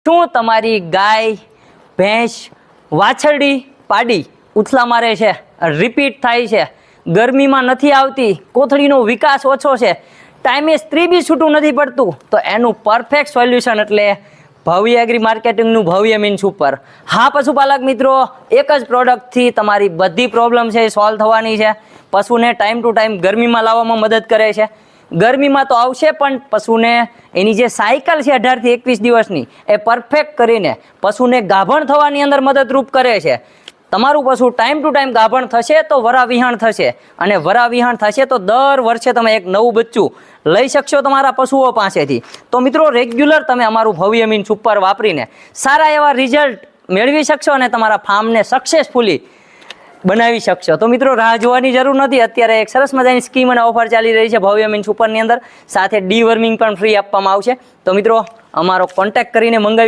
શું તમારી ગાય, ભેંસ, વાછરડી, પાડી ઉથલા મારે છે, રિપીટ થાય છે, ગરમીમાં નથી આવતી, કોથળીનો વિકાસ ઓછો છે, ટાઈમે સ્ત્રી બી છૂટું નથી પડતું, તો એનું પરફેક્ટ સોલ્યુશન એટલે ભવ્ય એગ્રી માર્કેટિંગનું ભવ્ય મીન્સ ઉપર. હા પશુપાલક મિત્રો, એક જ પ્રોડક્ટથી તમારી બધી પ્રોબ્લેમ છે એ સોલ્વ થવાની છે. પશુને ટાઈમ ટુ ટાઈમ ગરમીમાં લાવવામાં મદદ કરે છે. ગરમીમાં તો આવશે, પણ પશુને એની જે સાયકલ છે 18 થી 21 દિવસની એ પરફેક્ટ કરીને પશુને ગાભણ થવાની અંદર મદદરૂપ કરે છે. તમારું પશુ ટાઈમ ટુ ટાઈમ ગાભણ થશે તો વરા વિહાણ થશે, અને વરા વિહાણ થશે તો દર વર્ષે તમે એક નવું બચ્ચું લઈ શકશો તમારા પશુઓ પાસેથી. તો મિત્રો રેગ્યુલર તમે અમારું ભવ્ય મીન સુપર વાપરીને સારા એવા રિઝલ્ટ મેળવી શકશો અને તમારા ફાર્મને સક્સેસફુલી બનાવી શકશો. તો મિત્રો રાહ જોવાની જરૂર નથી, અત્યારે એક સરસ મજાની સ્કીમ અને ઓફર ચાલી રહી છે ભવ્ય મીન સુપરની અંદર, સાથે ડીવર્મિંગ પણ ફ્રી આપવામાં આવશે. તો મિત્રો અમારો કોન્ટેક્ટ કરીને મંગાવી